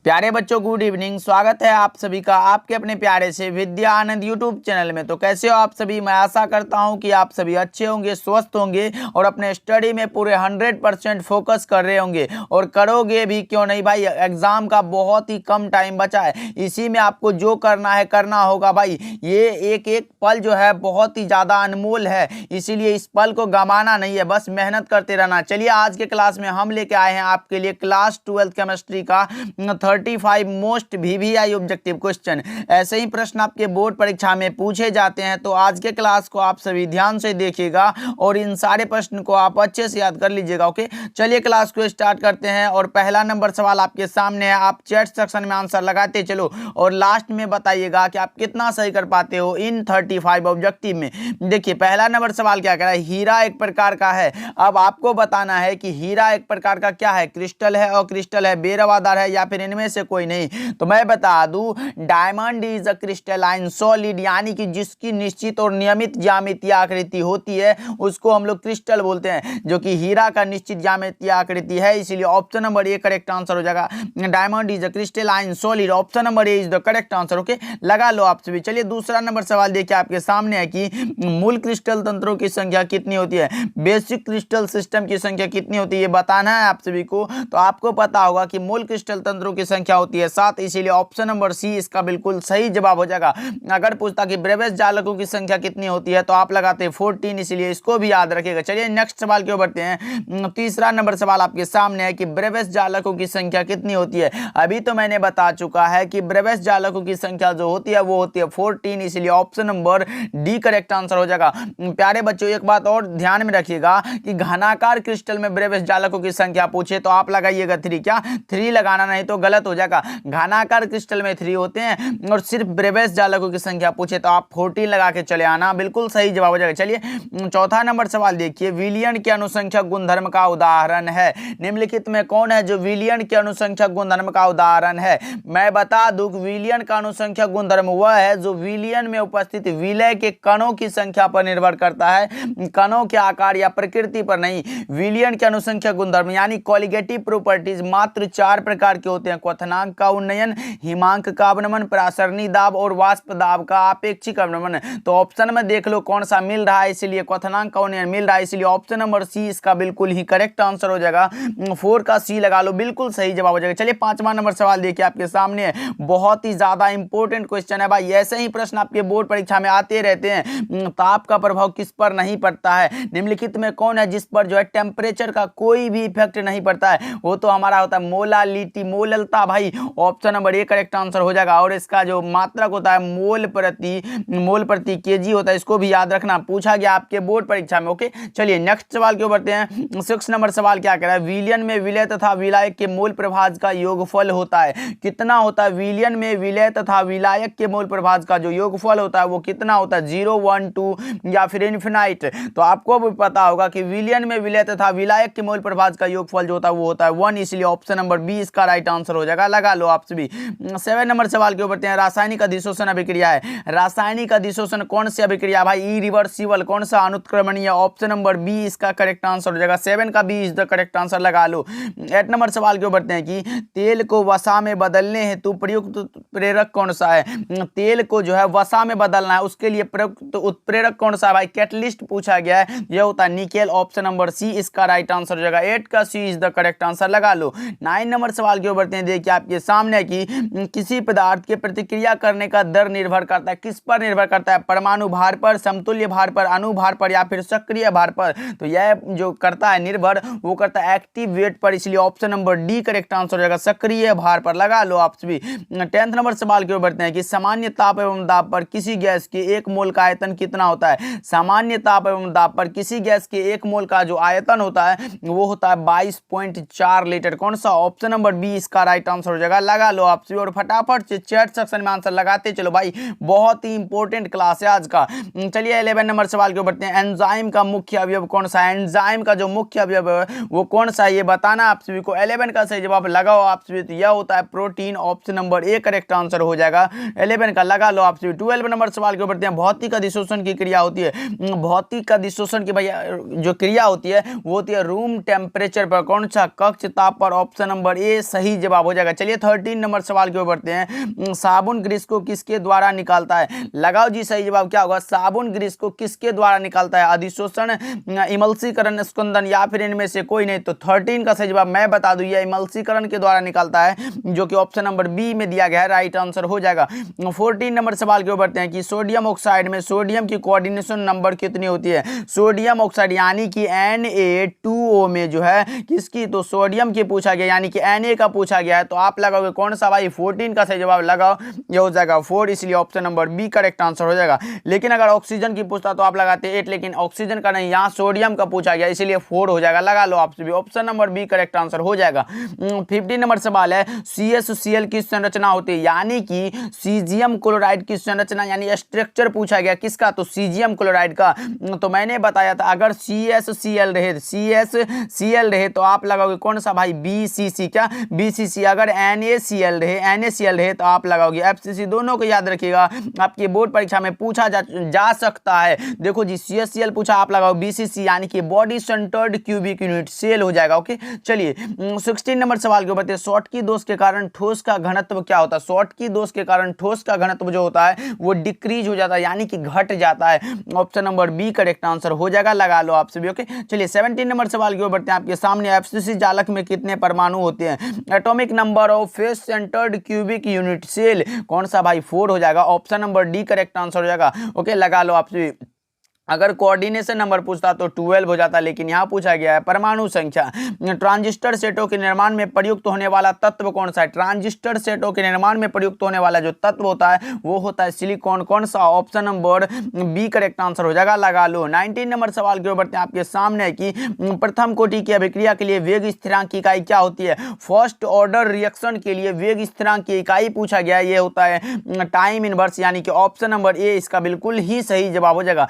प्यारे बच्चों good evening. स्वागत है आप सभी का आपके अपने प्यारे से विद्या आनंद यूट्यूब चैनल में। तो कैसे हो आप सभी? मैं आशा करता हूं कि आप सभी अच्छे होंगे, स्वस्थ होंगे और अपने स्टडी में पूरे 100% फोकस कर रहे होंगे और करोगे भी, क्यों नहीं भाई। एग्जाम का बहुत ही कम टाइम बचा है, इसी में आपको जो करना है करना होगा भाई। ये एक एक पल जो है बहुत ही ज़्यादा अनमोल है, इसीलिए इस पल को गंवाना नहीं है, बस मेहनत करते रहना। चलिए आज के क्लास में हम लेके आए हैं आपके लिए क्लास 12 केमिस्ट्री का 35 मोस्ट वीवीआई ऑब्जेक्टिव क्वेश्चन। ऐसे ही प्रश्न आपके बोर्ड परीक्षा में पूछे जाते हैं, तो आज के क्लास को आप सभी ध्यान से देखिएगा और इन सारे प्रश्न को आप अच्छे से याद कर लीजिएगा। ओके, चलिए क्लास को स्टार्ट करते हैं। और पहला नंबर सवाल आपके सामने है, आप चैट सेक्शन में आंसर लगाते चलो और लास्ट में बताइएगा कि आप कितना सही कर पाते हो इन 35 ऑब्जेक्टिव में। देखिए पहला नंबर सवाल क्या कह रहा है, हीरा एक प्रकार का है। अब आपको बताना है कि हीरा एक प्रकार का क्या है, क्रिस्टल है, और क्रिस्टल है, बेरवादार है, या फिर इनमें से कोई नहीं। तो मैं बता दूं, diamond is a crystalline solid, यानी कि जिसकी निश्चित और नियमित ज्यामितीय आकृति होती है उसको हम लोग क्रिस्टल बोलते हैं, जो कि हीरा का निश्चित ज्यामितीय आकृति है। इसीलिए option number A correct answer हो जाएगा। Diamond is a crystalline solid, option number A is the correct answer. Okay, लगा लो आप सभी। चलिए दूसरा नंबर सवाल देखिए आपके सामने है कि मूल क्रिस्टल तंत्रों की संख्या कितनी होती है, बेसिक क्रिस्टल सिस्टम की संख्या कितनी होती है, ये बताना है आप सभी को। तो आपको पता होगा कि मूल क्रिस्टल तंत्रों की संख्या होती है 7, इसीलिए ऑप्शन नंबर सी इसका बिल्कुल सही जवाब हो जाएगा। अगर पूछता कि ब्रेवेस जालकों की संख्या कितनी होती है तो आप लगाते 14, इसीलिए इसको भी याद रखिएगा। चलिए नेक्स्ट सवाल की ओर बढ़ते हैं। तीसरा नंबर सवाल आपके सामने है कि ब्रेवेस जालकों की संख्या कितनी होती है। अभी तो मैंने बता चुका है कि ब्रेवेस जालकों की संख्या जो होती है वो होती है 14, इसीलिए option number D correct answer हो जाएगा। प्यारे बच्चों एक बात और ध्यान में रखिएगा कि घनाकार क्रिस्टल में ब्रेवेस जालकों की संख्या पूछे तो आप लगाइएगा 3। क्या 3 लगाना, नहीं तो गलत हो जाएगा। घनाकार क्रिस्टल में 3 होते हैं और सिर्फ ब्रेवेस जालकों की संख्या पूछे तो आप 14 लगा के चले आना, बिल्कुल सही जवाब हो जाएगा। चलिए चौथा नंबर सवाल देखिए, विलियन के अनुसंख्यक गुणधर्म का उदाहरण है। निम्नलिखित में कौन है जो विलियन के अनुसंख्यक गुणधर्म का उदाहरण है। मैं बता दूं कि विलियन का अनुसंख्यक गुणधर्म वह है जो विलियन में उपस्थित विलय के कणों की संख्या पर निर्भर करता है, कणों के आकार या प्रकृति पर नहीं। विलियन के अनुसंख्यक गुणधर्म यानी कॉलिगेटिव प्रॉपर्टीज मात्र 4 प्रकार के होते हैं: क्वथनांक का उन्नयन, हिमांक का अवनमन, प्रासरणी दाब और वाष्प दाब का आपेक्षिक अवनमन। तो ऑप्शन में देख लो कौन सा मिल रहा है, इसलिए क्वथनांक का उन्नयन मिल रहा है, इसलिए ऑप्शन नंबर सी इसका बिल्कुल ही करेक्ट आंसर हो जाएगा। 4 का सी लगा लो, बिल्कुल सही जवाब हो जाएगा। चलिए पांचवा नंबर सवाल देखिए आपके सामने है, बहुत ही ज्यादा इंपॉर्टेंट क्वेश्चन है भाई। ऐसे ही प्रश्न आपके बोर्ड परीक्षा में आते रहते हैं। ताप का प्रभाव किस पर नहीं पड़ता है, निम्नलिखित में कौन है जिस पर जो है टेम्परेचर का कोई भी इफेक्ट नहीं पड़ता है। वो तो हमारा होता है मोलालिटी, मोललता भाई, option number A correct answer हो जाएगा। और इसका जो मात्रक होता है मोल प्रति केजी होता है, इसको भी याद रखना, पूछा गया आपके बोर्ड परीक्षा में। ओके, चलिए नेक्स्ट सवाल की ओर बढ़ते हैं। 6 नंबर सवाल क्या कह रहा है, विलयन में विलय तथा विलायक के मोल प्रभाज का योगफल होता है, कितना होता है। विलयन में विलय तथा विलायक के मोल प्रभाज का जो योगफल होता है वो कितना होता है, 0, 1, 2 या फिर इन्फिनाइट। तो आपको भी पता होगा कि विलयन में विलय तथा विलायक के मोल प्रभाज का योगफल जो होता है वो होता है 1, इसलिए ऑप्शन नंबर बी इसका राइट आंसर हो जाएगा। लगा लो आप सभी। 7 नंबर सवाल के ऊपर बढ़ते हैं, रासायनिक अधिशोषण अभिक्रिया है। रासायनिक अधिशोषण कौन सी अभिक्रिया भाई, इरिवर्सिबल, कौन सा अनुत्क्रमणीय, ऑप्शन नंबर बी इसका करेक्ट आंसर हो जाएगा। 7 का B is the correct answer, लगा लो। 8 नंबर सवाल के ऊपर बढ़ते हैं कि तेल को वसा में बदलने हेतु प्रयुक्त उत्प्रेरक कौन सा है। तेल को जो है वसा में बदलना है, उसके लिए प्रयुक्त उत्प्रेरक कौन सा है भाई, कैटलिस्ट पूछा गया है, यह होता है निकेल, ऑप्शन नंबर सी इसका राइट आंसर हो जाएगा। 8 का सी इज द करेक्ट आंसर, लगा लो। 9 नंबर सवाल के ऊपर बढ़ते हैं, देखिए आपके सामने कि किसी पदार्थ के प्रतिक्रिया करने का दर निर्भर करता है, किस पर निर्भर करता है, परमाणु भार पर, समतुल्य भार पर, अनुभार पर या फिर सक्रिय भार पर। तो यह जो करता है निर्भर, वो करता है एक्टिव वेट पर, इसलिए option number D correct answer हो जाएगा, सक्रिय भार पर, लगा लो आप सभी। 10 नंबर सवाल की ओर बढ़ते हैं कि सामान्य ताप एवं दाब पर किसी गैस के 1 मोल का आयतन कितना होता है। सामान्य ताप एवं दाब पर किसी गैस के 1 मोल का जो आयतन होता है वो होता है 22.4 लीटर, कौन सा, ऑप्शन नंबर बी इसका राइट आंसर हो जाएगा। लगा लो आप सभी और फटाफट से चैट सेक्शन में आंसर लगाते चलो भाई, बहुत ही इंपॉर्टेंट क्लास है आज का। चलिए 11 नंबर सवाल के बढ़ते हैं, एंजाइम का मुख्य अवयव कौन सा है। एंजाइम का जो मुख्य अवयव है वो कौन सा है, ये बताना आप सभी को। 11 का सही जवाब लगाओ आप सभी, तो यह होता है protein, option number A correct answer हो जाएगा 11 का, लगा लो आप सभी। 12 नंबर सवाल के बढ़ते हैं, भौतिक अधिशोषण की क्रिया होती है। भौतिक अधिशोषण की भैया जो क्रिया होती है वो होती है रूम टेम्परेचर पर, कौन सा, कक्ष ताप पर, ऑप्शन नंबर ए सही जवाब हो जाएगा। चलिए 13 नंबर सवाल की ओर बढ़ते हैं। साबुन ग्रीस को किसके द्वारा निकालता है? लगाओ जी सही जवाब क्या होगा? साबुन ग्रीस को किसके द्वारा निकालता है? अधिशोषण, इमल्सीकरण, स्कंदन या फिर इनमें से कोई नहीं। तो 13 का सही जवाब मैं बता दूं, यह इमल्सीकरण के द्वारा निकालता है, जो कि ऑप्शन नंबर बी में दिया गया है, राइट आंसर हो जाएगा। 14 नंबर सवाल की ओर बढ़ते हैं कि सोडियम ऑक्साइड में सोडियम की कोऑर्डिनेशन नंबर कितनी होती है? सोडियम ऑक्साइड यानी कि Na2O में जो है किसकी, तो सोडियम की पूछा गया, यानी कि Na का पूछा गया है। तो आप लगाओगे कौन सा भाई? 14 का सही जवाब लगाओ, ये हो जाएगा 4, इसलिए option number B correct answer हो जाएगा। लेकिन अगर ऑक्सीजन की पूछता तो आप लगाते 8, लेकिन ऑक्सीजन का नहीं, यहाँ सोडियम का पूछा गया, इसलिए 4 हो जाएगा। लगा लो आपसे भी, option number B correct answer हो जाएगा। 15 नंबर सवाल है, CaCl की संरचना होती है, यानी कि सीजियम क्लोराइड की संरचना यानी स्ट्रक्चर पूछा गया किसका? तो सीजियम क्लोराइड का। तो मैंने बताया था अगर CaCl रहे तो आप लगाओगे कौन सा भाई? BCC, क्या BCC। अगर NaCl रहे तो आप लगाओगे FCC। दोनों को याद रखिएगा, आपके बोर्ड परीक्षा में पूछा जा सकता है। देखो जी CaCl पूछा, आप लगाओ BCC, यानी कि body centred cubic unit cell हो जाएगा। ओके चलिए 16 नंबर सवाल के ऊपर, शॉटकी दोष के कारण ठोस का घनत्व क्या होता है? शॉटकी दोष के कारण ठोस का घनत्व जो होता है वो डिक्रीज हो जाता है, यानी कि घट जाता है। Option number B correct answer हो जाएगा। लगा लो आप सभी। ओके चलिए 17 नंबर सवाल की ओर बढ़ते हैं। आपके सामने FCC जालक में कितने परमाणु होते हैं? Atomic number of face centred cubic unit cell, कौन सा भाई? 4 हो जाएगा। Option number D correct answer हो जाएगा। ओके लगा लो आप सभी। अगर कोऑर्डिनेशन नंबर पूछता तो 12 हो जाता, लेकिन यहाँ पूछा गया है परमाणु संख्या। ट्रांजिस्टर सेटों के निर्माण में प्रयुक्त होने वाला तत्व कौन सा है? ट्रांजिस्टर सेटों के निर्माण में प्रयुक्त होने वाला जो तत्व होता है वो होता है सिलिकॉन। कौन सा? Option number B correct answer हो जाएगा। लगा लो। 19 नंबर सवाल की ओर बढ़ते हैं। आपके सामने कि प्रथम कोटि की अभिक्रिया के लिए वेग स्थिरांक की इकाई क्या होती है? फर्स्ट ऑर्डर रिएक्शन के लिए वेग स्थिरांक की इकाई पूछा गया, ये होता है टाइम इनवर्स, यानी कि ऑप्शन नंबर ए इसका बिल्कुल ही सही जवाब हो जाएगा।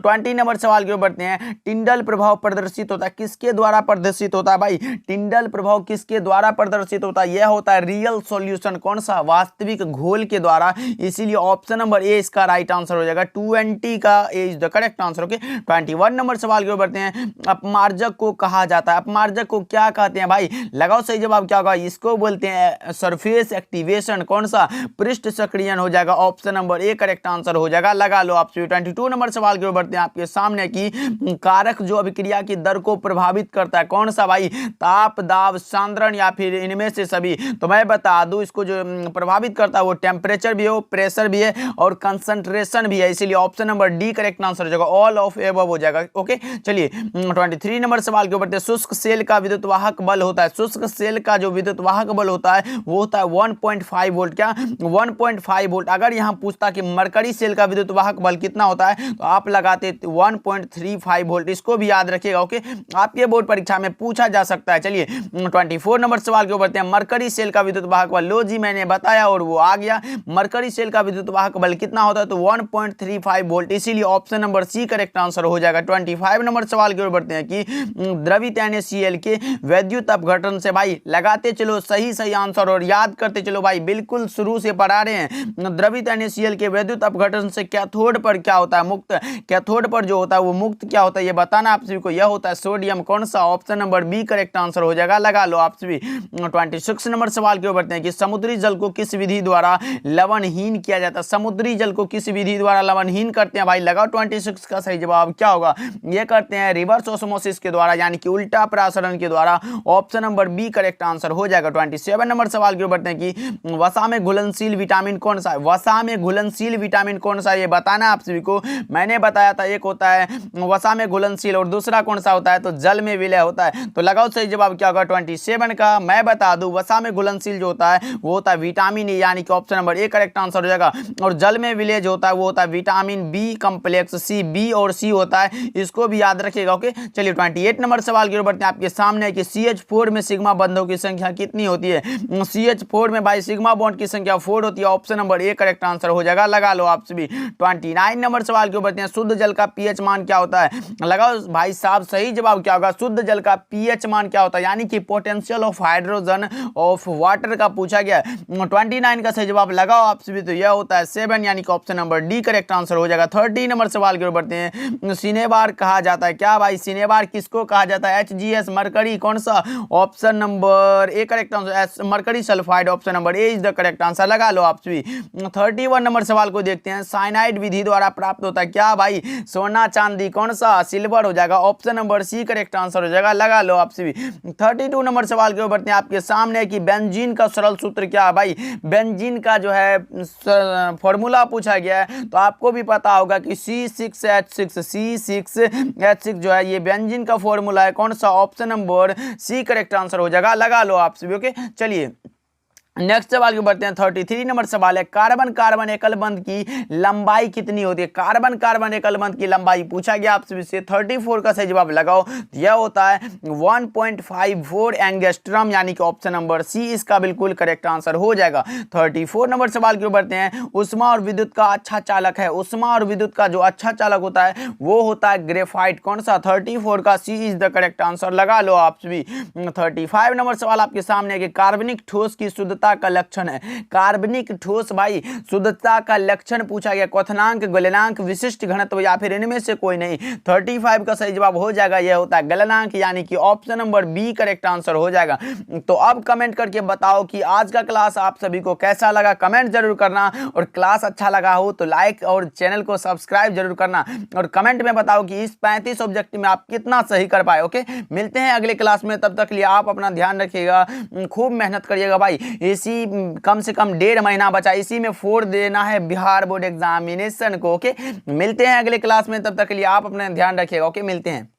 20 नंबर सवाल की ओर बढ़ते हैं। टिंडल प्रभाव प्रदर्शित होता है, किसके द्वारा प्रदर्शित होता है भाई? टिंडल प्रभाव किसके द्वारा प्रदर्शित होता है? यह होता है रियल सॉल्यूशन, कौन सा? वास्तविक घोल के द्वारा, इसीलिए ऑप्शन नंबर ए इसका राइट आंसर हो जाएगा। 20 का a is the correct answer. Okay 21 number सवाल की ओर बढ़ते हैं। अपमार्जक को कहा जाता है, अपमार्जक को क्या कहते हैं भाई? लगाओ सही जवाब क्या होगा? इसको बोलते हैं सरफेस एक्टिवेशन, कौन सा? पृष्ठ सक्रियण हो जाएगा। Option number A correct answer हो जाएगा। लगा लो आप। 22 नंबर सवाल की ओर बढ़ते हैं। आपके सामने की कारक जो अभिक्रिया की दर को प्रभावित करता है, कौन सा भाई? ताप, दाब, सांद्रण या फिर इनमें से सभी। तो मैं बता दूं, इसको जो प्रभावित करता है वो टेम्परेचर भी हो, प्रेशर भी है और कंसंट्रेशन भी है, इसीलिए option number D correct answer हो जाएगा। ऑल ऑफ एबव हो जाएगा। ओके चलिए 23 नंबर सवाल के ऊपर, शुष्क सेल का विद्युत वाहक बल होता है, शुष्क सेल का जो विद्युत वाहक बल होता है वो होता है 1.5 वोल्ट। क्या 1.5 वोल्ट? अगर यहां पूछता कि मरकरी सेल का विद्युत वाहक बल कितना होता है तो आप लगाते 1.35 वोल्ट। इसको भी याद रखिएगा। ओके आपके बोर्ड परीक्षा में पूछा जा सकता है। चलिए 24 नंबर सवाल के ऊपर बढ़ते हैं। मरकरी सेल का विद्युत वाहक बल, लो जी मैंने बताया और वो आ गया। मरकरी सेल का विद्युत वाहक बल कितना होता है? तो 1.35 वोल्ट, इसीलिए option number C correct answer हो जाएगा। 25 नंबर सवाल की ओर बढ़ते हैं कि द्रवित NaCl के वैद्युत अपघटन से, भाई लगाते चलो सही आंसर और याद करते चलो भाई, बिल्कुल शुरू से पढ़ा रहे हैं। द्रवित NaCl के वैद्युत अपघटन से कैथोड पर क्या होता है? मुक्त। कैथोड पर जो होता है वो मुक्त क्या होता है ये बताना आप सभी को। यह होता है सोडियम। कौन सा? Option number B correct answer हो जाएगा। लगा लो आप सभी। 26 नंबर सवाल की ओर बढ़ते हैं कि समुद्री जल को किस विधि द्वारा लवणहीन किया जाता है? समुद्री जल को किस विधि द्वारा लवणहीन करते हैं भाई? लगाओ 26 का सही जवाब क्या होगा? ये करते हैं रिवर्स ऑस्मोसिस के द्वारा, यानी कि उल्टा प्रसारण के द्वारा। Option number B correct answer हो जाएगा। 27 नंबर सवाल की ओर बढ़ते हैं कि वसा में घुलनशील विटामिन कौन सा है? वसा में घुलनशील विटामिन कौन सा है ये बताना आप सभी को। मैंने बताया था एक होता है वसा में घुलनशील और दूसरा कौन सा होता है? तो जल में विलय होता है। तो लगाओ सही जवाब क्या होगा? 27 का। मैं बता दूं वसा में घुलनशील जो होता है वो होता है विटामिन ए, यानी कि option number A correct answer हो जाएगा। और जल में विलय जो होता है वो होता है vitamin B complex C, B और सी होता है, इसको भी याद रखिएगा। ओके चलिए 28 नंबर सवाल की ओर बढ़ते हैं। आपके सामने कि CH4 में सिग्मा बंधों की संख्या कितनी होती है? CH4 में भाई सिग्मा बॉन्ड की संख्या 4 होती है। Option number A correct answer हो जाएगा। लगा लो आप सभी। 29 नंबर सवाल की ओर बढ़ते हैं। शुद्ध जल का पीएच मान क्या होता है? लगाओ भाई साहब, सही जवाब क्या होगा? शुद्ध जल का पीएच मान क्या होता है? यानी कि potential of hydrogen of water का पूछा गया। 29 का सही जवाब लगाओ आप सभी, तो यह होता है 7, यानी कि option number D correct answer हो जाएगा। 30 नंबर सवाल की ओर बढ़ते हैं। सिनेबार कहा जाता है क्या भाई? सिनेबार किसको कहा जाता है? HGS मरकरी, कौन सा? Option number A correct answer, mercury sulphide, option number A is the correct answer, लगा लो आप सभी। 31 नंबर सवाल को देखते हैं। साइनाइड विधि द्वारा प्राप्त होता है क्या भाई? सोना चांदी, कौन सा? सिल्वर हो जाएगा, option number C correct answer हो जाएगा, लगा लो आप सभी। 32 नंबर सवाल के ऊपर बढ़ते हैं आपके सामने कि बेंजीन का सरल सूत्र क्या है भाई? बेंजीन का जो है फॉर्मूला पूछा गया है, तो आपको भी पता होगा कि C6H6 जो है ये बेंजीन का फॉर्मूला है, कौन सा? Option number C correct answer हो जाएगा, लगा लो आप सभी। ओके, चलिए नेक्स्ट सवाल के बढ़ते हैं। 33 नंबर सवाल है, कार्बन कार्बन एकल बंध की लंबाई कितनी होती है? कार्बन कार्बन एकल बंध की लंबाई पूछा गया आपसे। 34 का सही जवाब लगाओ, यह होता है 1.54 एंगस्ट्रम, यानी कि ऑप्शन नंबर सी इसका बिल्कुल करेक्ट आंसर हो जाएगा। 34 नंबर सवाल की ओर बढ़ते हैं। उष्मा और विद्युत का अच्छा चालक है, उष्मा और विद्युत का जो अच्छा चालक होता है वो होता है ग्रेफाइट, कौन सा? 34 का सी इज द करेक्ट आंसर, लगा लो आप सभी। 35 नंबर सवाल आपके सामने कि कार्बनिक ठोस की शुद्धता का लक्षण है। कार्बनिक ठोस भाई शुद्धता का लक्षण पूछा गया, क्वथनांक, गलनांक, विशिष्ट घनत्व या फिर इनमें से कोई नहीं। 35 का सही जवाब हो जाएगा, यह होता है गलनांक, यानी कि option number B correct answer हो जाएगा। तो अब कमेंट करके बताओ कि आज का क्लास आप सभी को कैसा लगा, कमेंट जरूर करना, और क्लास अच्छा लगा हो तो लाइक और चैनल को सब्सक्राइब जरूर करना, और कमेंट में बताओ कि इस 35 ऑब्जेक्टिव में आप कितना सही कर पाए। ओके, मिलते हैं अगले क्लास में, तब तक के लिए आप अपना ध्यान रखिएगा, खूब मेहनत करिएगा भाई। इसी कम से कम 1.5 महीना बचा, इसी में 4 देना है बिहार बोर्ड एग्जामिनेशन को। ओके, मिलते हैं अगले क्लास में, तब तक के लिए आप अपना ध्यान रखिएगा। ओके, मिलते हैं।